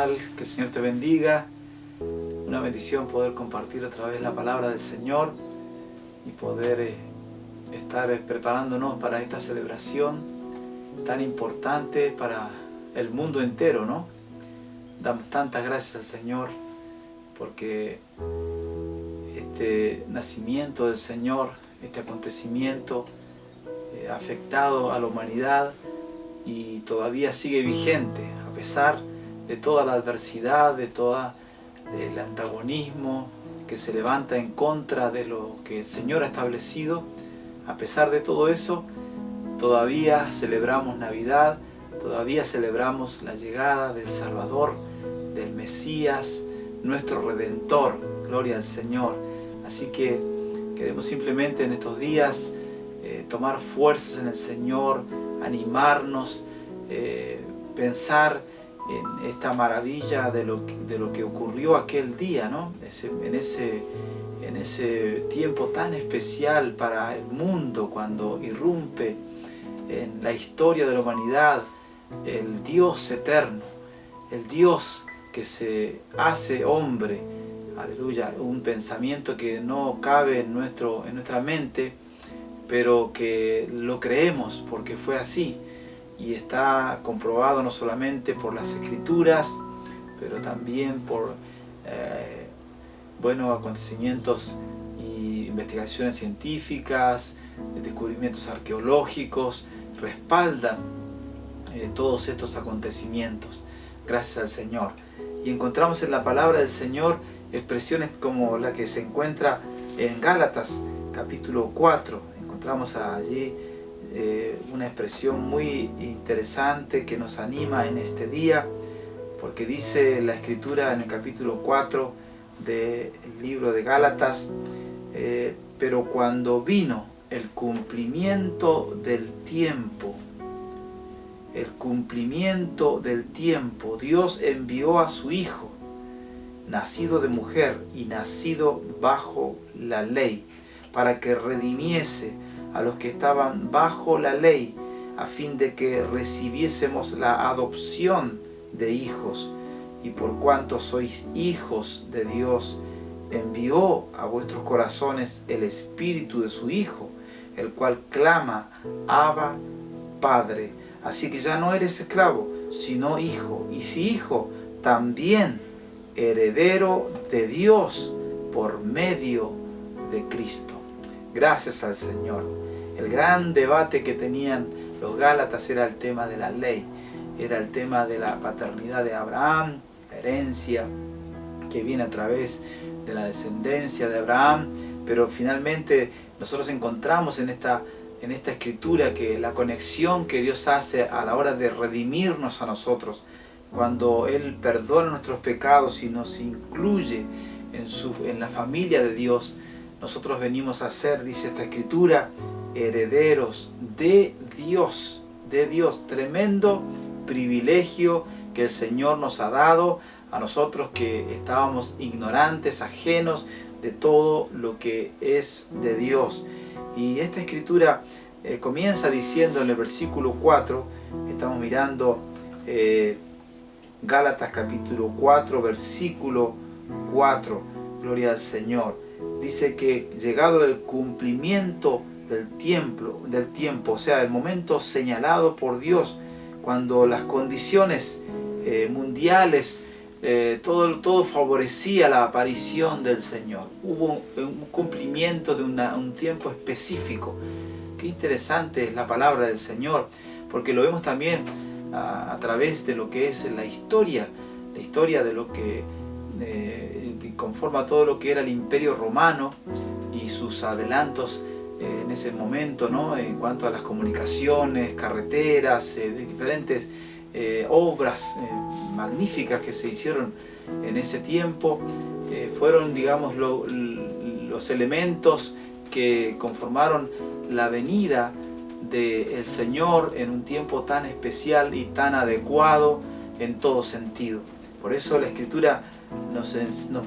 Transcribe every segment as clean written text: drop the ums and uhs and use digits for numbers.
canal. Que el Señor te bendiga. Una bendición poder compartir otra vez la palabra del Señor y poder estar preparándonos para esta celebración tan importante para el mundo entero, ¿no? Damos tantas gracias al Señor porque este nacimiento del Señor, este acontecimiento ha afectado a la humanidad y todavía sigue vigente a pesar de toda la adversidad, de todo el antagonismo que se levanta en contra de lo que el Señor ha establecido. A pesar de todo eso, todavía celebramos Navidad, todavía celebramos la llegada del Salvador, del Mesías, nuestro Redentor. Gloria al Señor. Así que queremos simplemente en estos días tomar fuerzas en el Señor, animarnos, pensar en esta maravilla de lo que ocurrió aquel día, ¿no? En ese tiempo tan especial para el mundo, cuando irrumpe en la historia de la humanidad el Dios eterno, el Dios que se hace hombre. Aleluya, un pensamiento que no cabe en nuestra mente, pero que lo creemos porque fue así y está comprobado no solamente por las Escrituras, pero también por acontecimientos y investigaciones científicas, descubrimientos arqueológicos, respaldan todos estos acontecimientos. Gracias al Señor. Y encontramos en la palabra del Señor expresiones como la que se encuentra en Gálatas capítulo 4. Encontramos allí una expresión muy interesante que nos anima en este día, porque dice la Escritura en el capítulo 4 del libro de Gálatas: pero cuando vino el cumplimiento del tiempo, Dios envió a su Hijo, nacido de mujer y nacido bajo la ley, para que redimiese a los que estaban bajo la ley, a fin de que recibiésemos la adopción de hijos. Y por cuanto sois hijos de Dios, envió a vuestros corazones el Espíritu de su Hijo, el cual clama: Abba, Padre. Así que ya no eres esclavo, sino hijo, y si hijo, también heredero de Dios por medio de Cristo. Gracias al Señor. El gran debate que tenían los Gálatas era el tema de la ley, era el tema de la paternidad de Abraham, la herencia que viene a través de la descendencia de Abraham, pero finalmente nosotros encontramos en esta Escritura que la conexión que Dios hace a la hora de redimirnos a nosotros, cuando Él perdona nuestros pecados y nos incluye en la familia de Dios, nosotros venimos a ser, dice esta Escritura, herederos de Dios, tremendo privilegio que el Señor nos ha dado a nosotros que estábamos ignorantes, ajenos de todo lo que es de Dios. Y esta Escritura comienza diciendo en el versículo 4, estamos mirando Gálatas capítulo 4, versículo 4, gloria al Señor. Dice que llegado el cumplimiento del tiempo, o sea, el momento señalado por Dios, cuando las condiciones mundiales, todo favorecía la aparición del Señor. Hubo un cumplimiento de un tiempo específico. Qué interesante es la palabra del Señor, porque lo vemos también a través de lo que es la historia de lo que conforma todo lo que era el Imperio Romano y sus adelantos en ese momento, ¿no? En cuanto a las comunicaciones, carreteras, diferentes obras magníficas que se hicieron en ese tiempo, fueron, digamos, los elementos que conformaron la venida del Señor en un tiempo tan especial y tan adecuado en todo sentido. Por eso la Escritura nos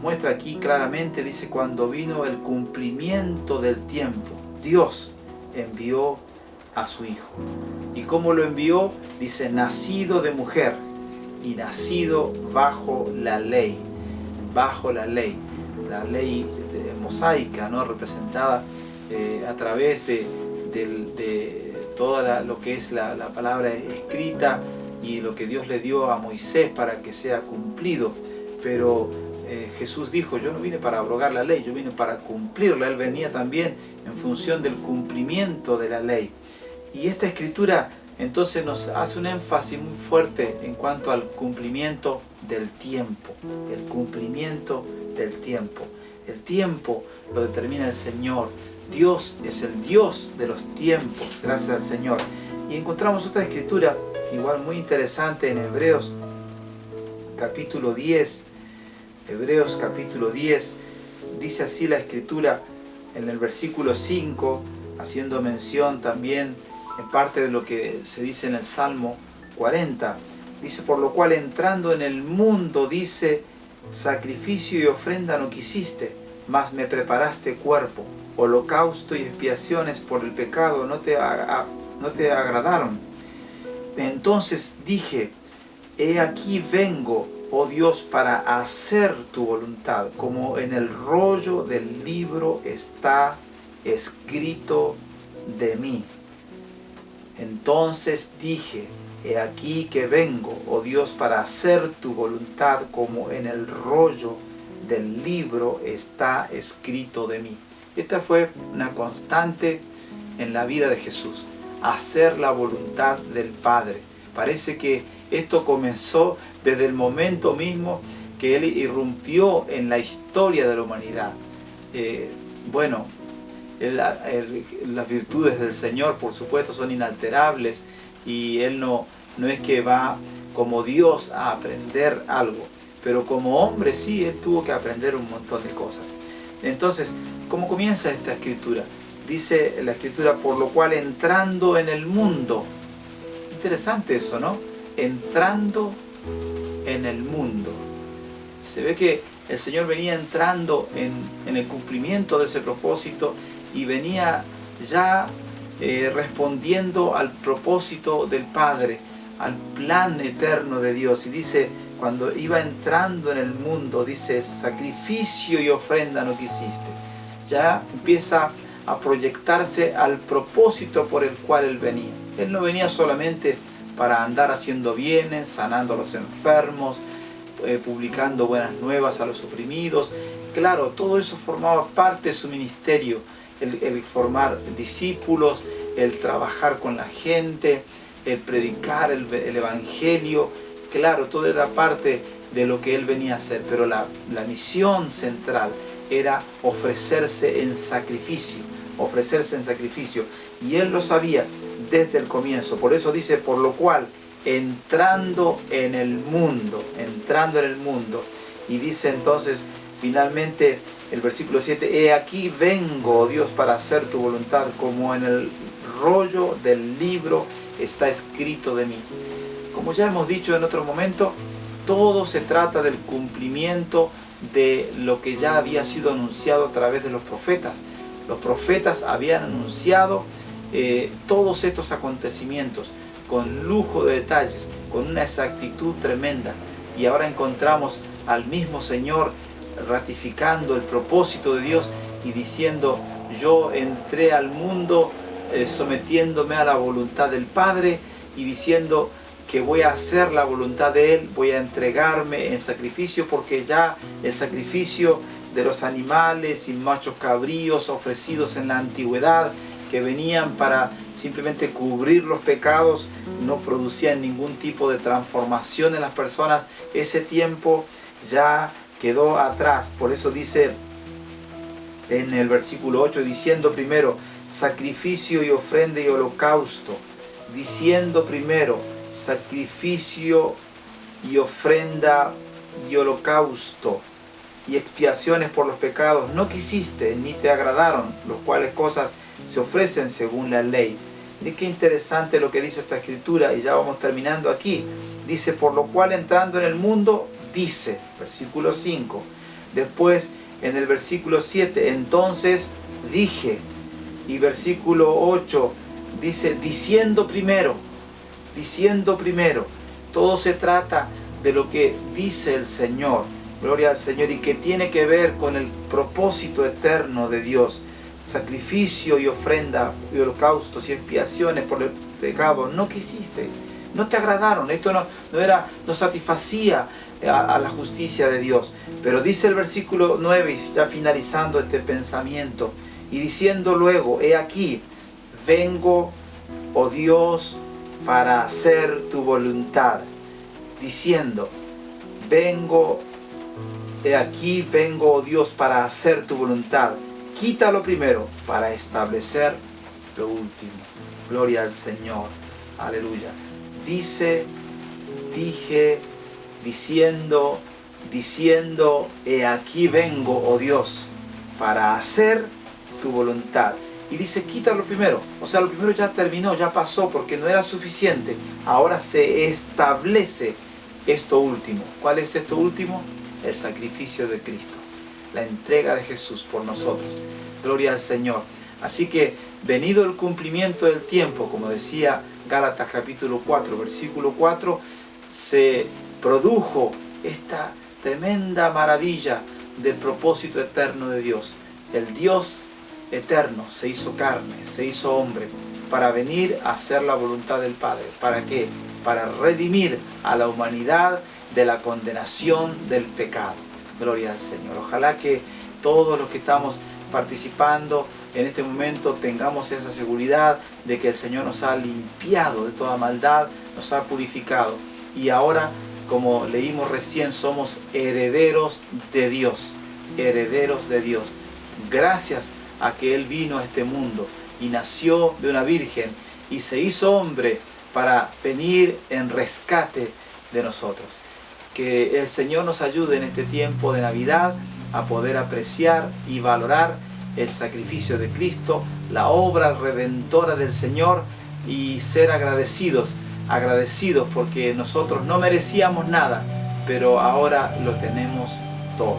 muestra aquí claramente, dice: cuando vino el cumplimiento del tiempo, Dios envió a su Hijo. ¿Y cómo lo envió? Dice: nacido de mujer. y nacido bajo la ley. Bajo la ley mosaica, ¿no? Representada a través de toda lo que es la palabra escrita y lo que Dios le dio a Moisés para que sea cumplido. Pero Jesús dijo: yo no vine para abrogar la ley, yo vine para cumplirla. Él venía también en función del cumplimiento de la ley. Y esta escritura entonces nos hace un énfasis muy fuerte en cuanto al cumplimiento del tiempo. El cumplimiento del tiempo. El tiempo lo determina el Señor. Dios es el Dios de los tiempos, gracias al Señor. Y encontramos otra escritura igual muy interesante en Hebreos capítulo 10. Hebreos capítulo 10, dice así la escritura en el versículo 5, haciendo mención también en parte de lo que se dice en el Salmo 40. Dice: por lo cual entrando en el mundo, dice, sacrificio y ofrenda no quisiste, mas me preparaste cuerpo. Holocausto y expiaciones por el pecado no te agradaron. Entonces dije: he aquí vengo, oh Dios, para hacer tu voluntad, como en el rollo del libro está escrito de mí. Entonces dije: he aquí que vengo, oh Dios, para hacer tu voluntad, como en el rollo del libro está escrito de mí. Esta fue una constante en la vida de Jesús: hacer la voluntad del Padre. Parece que esto comenzó desde el momento mismo que Él irrumpió en la historia de la humanidad. Las virtudes del Señor, por supuesto, son inalterables, y Él no es que va como Dios a aprender algo, pero como hombre sí, Él tuvo que aprender un montón de cosas. Entonces, ¿cómo comienza esta escritura? Dice la escritura: por lo cual entrando en el mundo. Interesante eso, ¿no? Entrando en el mundo. Se ve que el Señor venía entrando en el cumplimiento de ese propósito, y venía ya respondiendo al propósito del Padre, al plan eterno de Dios. Y dice, cuando iba entrando en el mundo, dice: sacrificio y ofrenda no quisiste. Ya empieza a proyectarse al propósito por el cual Él venía. Él no venía solamente para andar haciendo bienes, sanando a los enfermos, publicando buenas nuevas a los oprimidos. Claro, todo eso formaba parte de su ministerio: el formar discípulos, el trabajar con la gente, el predicar el evangelio. Claro, todo era parte de lo que Él venía a hacer, pero la misión central era ofrecerse en sacrificio, y Él lo sabía desde el comienzo. Por eso dice: por lo cual entrando en el mundo, y dice entonces finalmente el versículo 7: he aquí vengo, oh Dios, para hacer tu voluntad, como en el rollo del libro está escrito de mí. Como ya hemos dicho en otro momento, todo se trata del cumplimiento de lo que ya había sido anunciado a través de los profetas. Los profetas habían anunciado todos estos acontecimientos con lujo de detalles, con una exactitud tremenda. Y ahora encontramos al mismo Señor ratificando el propósito de Dios y diciendo: yo entré al mundo sometiéndome a la voluntad del Padre, y diciendo que voy a hacer la voluntad de Él, voy a entregarme en sacrificio, porque ya el sacrificio de los animales y machos cabríos ofrecidos en la antigüedad, que venían para simplemente cubrir los pecados, no producían ningún tipo de transformación en las personas. Ese tiempo ya quedó atrás. Por eso dice en el versículo 8, diciendo primero sacrificio y ofrenda y holocausto, diciendo primero sacrificio y ofrenda y holocausto y expiaciones por los pecados no quisiste, ni te agradaron, los cuales cosas se ofrecen según la ley. Y qué interesante lo que dice esta escritura, y ya vamos terminando aquí. Dice: por lo cual entrando en el mundo, dice, versículo 5. Después en el versículo 7, entonces dije. Y versículo 8 dice: diciendo primero. Todo se trata de lo que dice el Señor. Gloria al Señor, y que tiene que ver con el propósito eterno de Dios. Sacrificio y ofrenda y holocaustos y expiaciones por el pecado no quisiste, no te agradaron. Esto no satisfacía a la justicia de Dios. Pero dice el versículo 9, ya finalizando este pensamiento, y diciendo luego: he aquí, vengo, oh Dios, para hacer tu voluntad. Diciendo: he aquí, vengo, oh Dios, para hacer tu voluntad. Quita lo primero para establecer lo último. Gloria al Señor. Aleluya. Diciendo, he aquí vengo, oh Dios, para hacer tu voluntad. Y dice: quita lo primero. O sea, lo primero ya terminó, ya pasó, porque no era suficiente. Ahora se establece esto último. ¿Cuál es esto último? El sacrificio de Cristo, la entrega de Jesús por nosotros. Gloria al Señor. Así que, venido el cumplimiento del tiempo, como decía Gálatas capítulo 4, versículo 4, se produjo esta tremenda maravilla del propósito eterno de Dios. El Dios eterno se hizo carne, se hizo hombre, para venir a hacer la voluntad del Padre. ¿Para qué? Para redimir a la humanidad de la condenación del pecado. Gloria al Señor. Ojalá que todos los que estamos participando en este momento tengamos esa seguridad de que el Señor nos ha limpiado de toda maldad, nos ha purificado, y ahora, como leímos recién, somos herederos de Dios, herederos de Dios, gracias a que Él vino a este mundo y nació de una virgen y se hizo hombre para venir en rescate de nosotros. Que el Señor nos ayude en este tiempo de Navidad a poder apreciar y valorar el sacrificio de Cristo, la obra redentora del Señor, y ser agradecidos porque nosotros no merecíamos nada, pero ahora lo tenemos todo.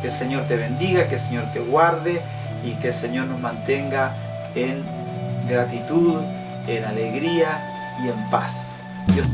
Que el Señor te bendiga, que el Señor te guarde y que el Señor nos mantenga en gratitud, en alegría y en paz. Dios